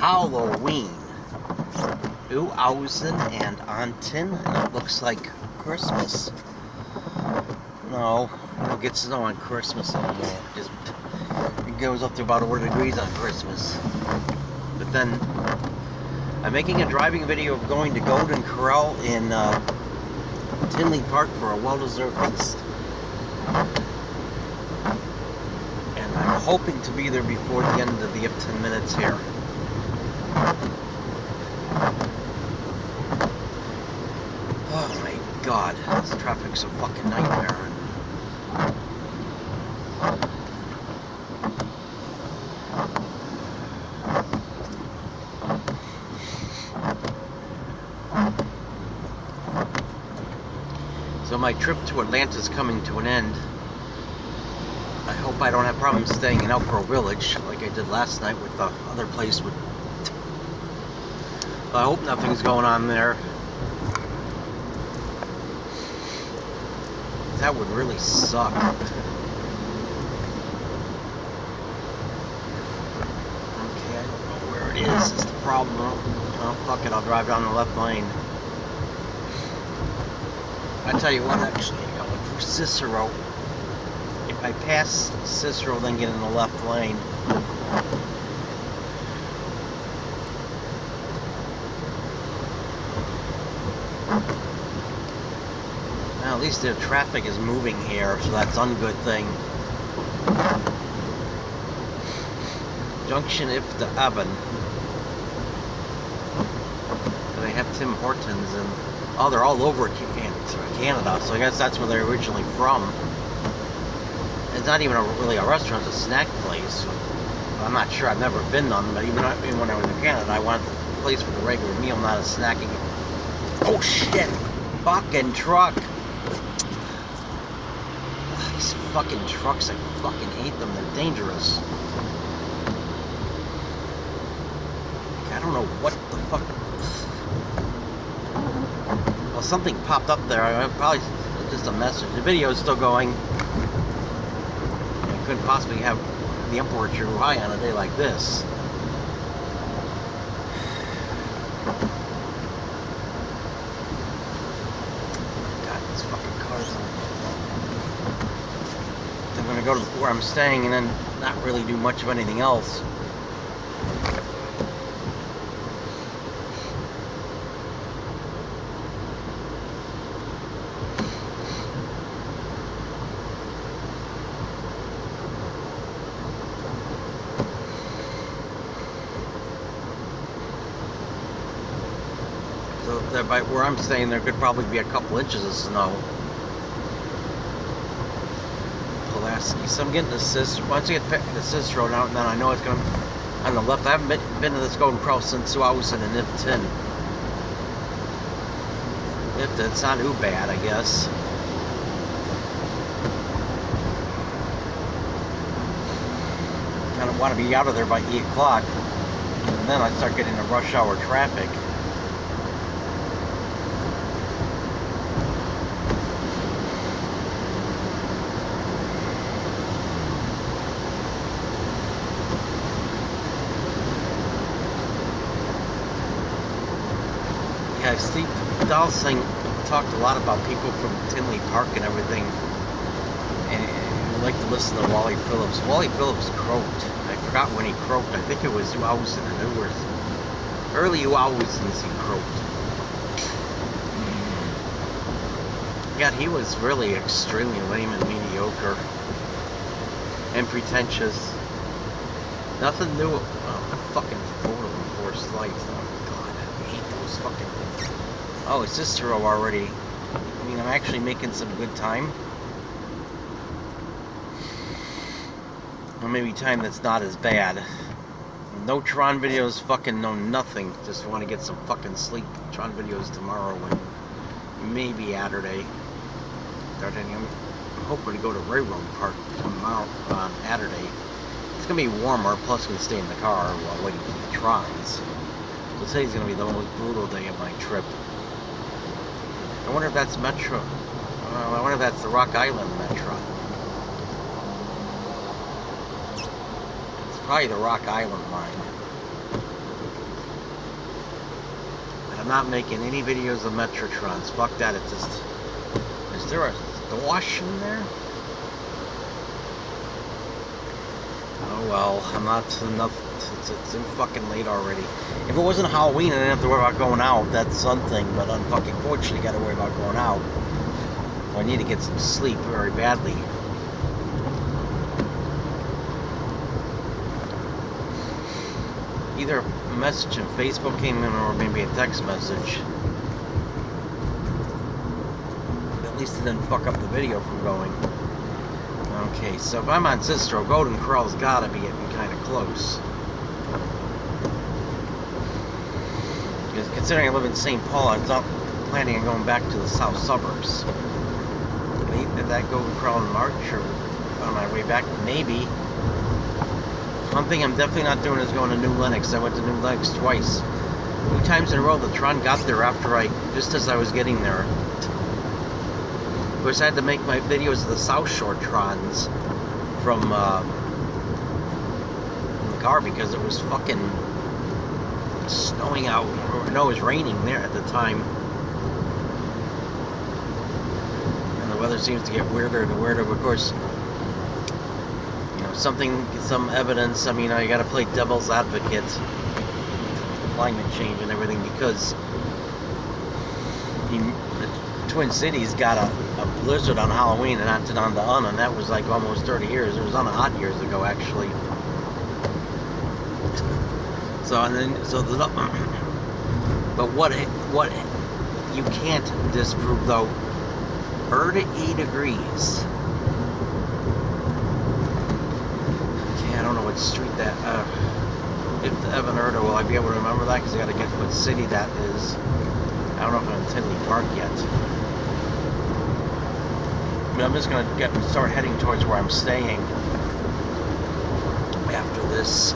Halloween. Awhile and on Tinley. It looks like Christmas. No, you don't get snow on Christmas anymore. It goes up to about 1 degrees on Christmas. But then, I'm making a driving video of going to Golden Corral in Tinley Park for a well-deserved feast. And I'm hoping to be there before the end of the 10 minutes here. Oh my god, this traffic's a fucking nightmare. So my trip to Atlanta is coming to an end. I hope I don't have problems staying in Elk Grove Village like I did last night with the other place. I hope nothing's going on there. That would really suck. Okay, I don't know where it is the problem. Oh, fuck it, I'll drive down the left lane. I tell you what, actually, I got one for Cicero. If I pass Cicero, then get in the left lane. Well, at least the traffic is moving here, so that's one good thing. Junction if to Evan. They have Tim Hortons and oh, they're all over Canada, so I guess that's where they're originally from. It's not even really a restaurant, it's a snack place. I'm not sure, I've never been none, but even when I was in Canada, I wanted a place with a regular meal, not a snacking. Oh shit! Fucking truck! These fucking trucks, I fucking hate them, they're dangerous. I don't know what the fuck. Well, something popped up there. Probably just a message. The video is still going. I couldn't possibly have the temperature high on a day like this. God, these fucking cars. I'm gonna go to where I'm staying and then not really do much of anything else. So there, by where I'm staying, there could probably be a couple inches of snow. Pulaski. So I'm getting the Cicero. Once I get the Cicero out, then I know it's going to on the left. I haven't been to this Golden Corral since I was in an Ifton. It's not too bad, I guess. Kind of want to be out of there by 8 o'clock. And then I start getting the rush hour traffic. Yeah, Steve Dawson talked a lot about people from Tinley Park and everything, and I like to listen to Wally Phillips. Wally Phillips croaked. I forgot when he croaked. I think it was Awhile and Newer. Early Awhile he croaked. God, he was really extremely lame and mediocre and pretentious. Nothing new. Fucking forced lights. Oh god, I hate those fucking things. Oh, it's Cicero already. I mean, I'm actually making some good time. Or maybe time that's not as bad. No Tron videos, fucking no nothing. Just want to get some fucking sleep. Tron videos tomorrow and maybe Saturday. I'm hoping to go to Railroad Park tomorrow on Saturday. It's going to be warmer, plus we can stay in the car while waiting for the Trons. So today's going to be the most brutal day of my trip. I wonder if that's Metro. I wonder if that's the Rock Island Metro. It's probably the Rock Island line. I'm not making any videos of Metrotrons. Fuck that. It's just... Is there a wash in there? Oh well, I'm not enough. It's too fucking late already. If it wasn't Halloween, I didn't have to worry about going out. That's something, but unfortunately, I gotta worry about going out. Well, I need to get some sleep very badly. Either a message on Facebook came in, or maybe a text message. At least it didn't fuck up the video from going. Okay, so if I'm on Cicero, Golden Corral's gotta be getting kind of close. Because considering I live in St. Paul, I'm not planning on going back to the south suburbs. Did that Golden Corral in March, or on my way back? Maybe. One thing I'm definitely not doing is going to New Lenox. I went to New Lenox twice. 2 times in a row, the Tron got there after just as I was getting there. Of course, I had to make my videos of the South Shore Trons from the car because it was fucking snowing out. Or, no, it was raining there at the time. And the weather seems to get weirder and weirder. Of course, you know, some evidence. I mean, I got to play devil's advocate. Climate change and everything, because the Twin Cities got a blizzard on Halloween and acted on the and that was like almost 30 years. It was on a hot years ago, actually. But what you can't disprove though, 30 degrees. Okay, I don't know what street that. If Evan Erda, will I be able to remember that? Because I got to get what city that is. I don't know if I'm in Tinley Park yet. But I'm just going to start heading towards where I'm staying after this.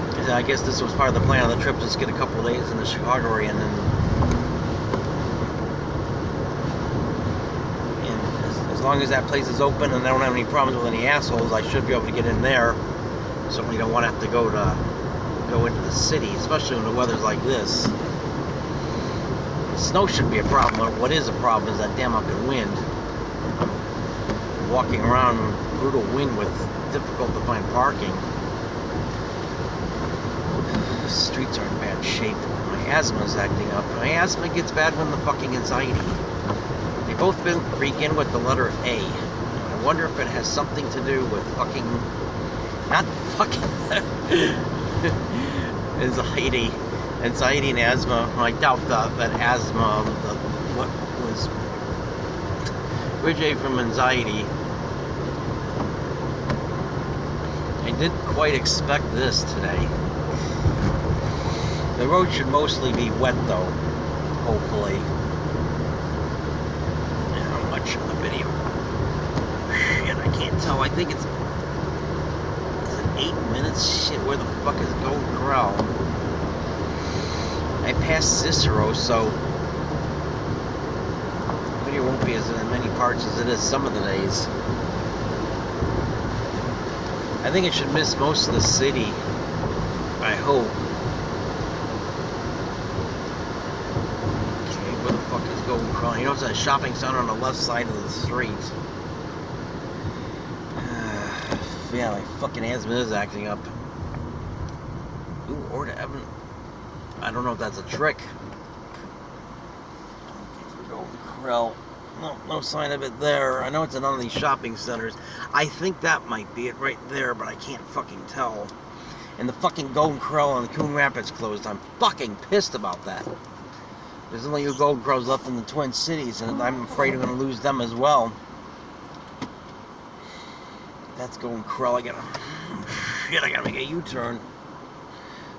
Because I guess this was part of the plan of the trip, just get a couple days in the Chicago area, and then as long as that place is open and I don't have any problems with any assholes, I should be able to get in there. So we don't want to have to go into the city, especially when the weather's like this. The snow shouldn't be a problem. What is a problem is that damn fucking wind. Walking around in brutal wind with difficult to find parking. The streets are in bad shape. My asthma is acting up. My asthma gets bad when the fucking anxiety. They both begin with the letter A. I wonder if it has something to do with fucking... Not fucking... Anxiety and asthma. I doubt that asthma, what was... originated from anxiety. I didn't quite expect this today. The road should mostly be wet though, hopefully. How much of the video? Shit, I can't tell. I think it's 8 minutes? Shit, where the fuck is Golden Corral? I passed Cicero, so the video won't be as in many parts as it is some of the days. I think it should miss most of the city, I hope. Okay, where the fuck is Golden Corral? You know, it's a shopping center on the left side of the street. Yeah, my fucking asthma is acting up. Ooh, or to Evan. I don't know if that's a trick. Okay, for Golden Corral. No sign of it there. I know it's in one of these shopping centers. I think that might be it right there, but I can't fucking tell. And the fucking Golden Corral and the Coon Rapids closed. I'm fucking pissed about that. There's only 2 Golden Corrals left in the Twin Cities, and I'm afraid I'm going to lose them as well. That's Golden Corral. I gotta make a U-turn.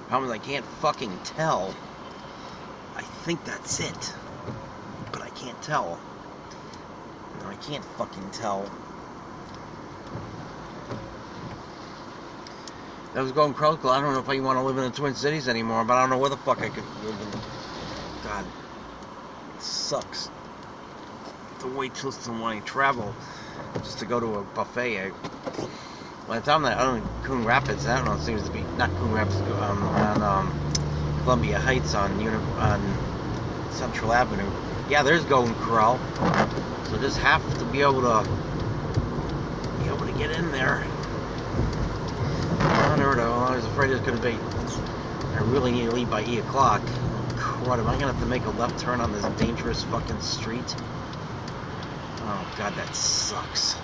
Problem is I can't fucking tell. I think that's it, but I can't tell. No, I can't fucking tell. That was Golden Corral. I don't know if I want to live in the Twin Cities anymore, but I don't know where the fuck I could live in. God, it sucks to wait till when I travel just to go to a buffet. By the time that on Coon Rapids, I don't know, it seems to be not Coon Rapids, on Columbia Heights on Central Avenue. Yeah, there's Golden Corral. So just have to be able to get in there. I was afraid it was going to be. I really need to leave by 8 o'clock. Crud, am I going to have to make a left turn on this dangerous fucking street? Oh god, that sucks.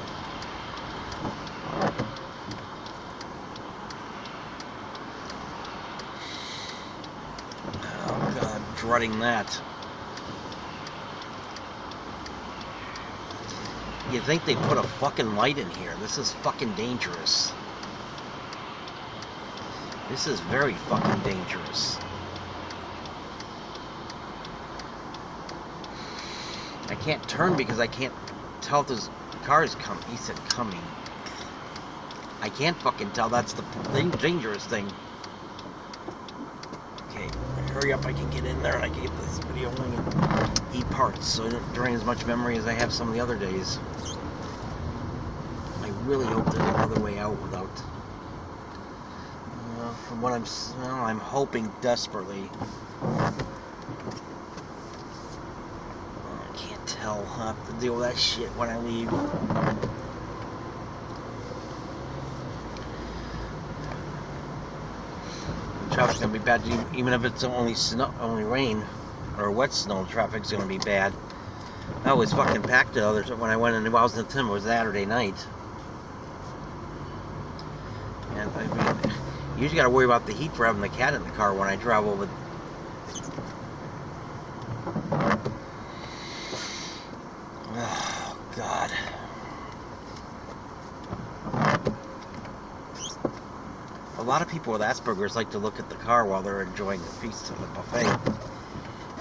Oh god, I'm dreading that. You'd think they'd put a fucking light in here. This is fucking dangerous. This is very fucking dangerous. I can't turn because I can't tell if this car is coming. He said coming. I can't fucking tell. That's the dangerous thing. Okay, hurry up. I can get in there, and I gave this video only in 8 parts, so I don't drain as much memory as I have some of the other days. I really hope there's another way out without... from what I'm hoping desperately. I can't tell. I'll have to deal with that shit when I leave. Traffic's gonna be bad, even if it's only rain or wet snow. Traffic's gonna be bad. I was fucking packed the other when I went into Tinley. It was Saturday night, and I mean, you usually gotta worry about the heat for having the cat in the car when I travel with. Oh god. A lot of people with Asperger's like to look at the car while they're enjoying the feast at the buffet.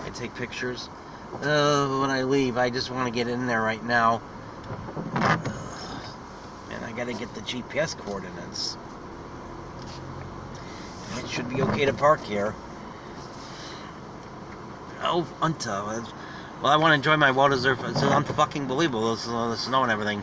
I take pictures. When I leave, I just want to get in there right now. And I gotta get the GPS coordinates. It should be okay to park here. Oh, well, I want to enjoy my well-deserved. It's unfucking believable. The snow and everything.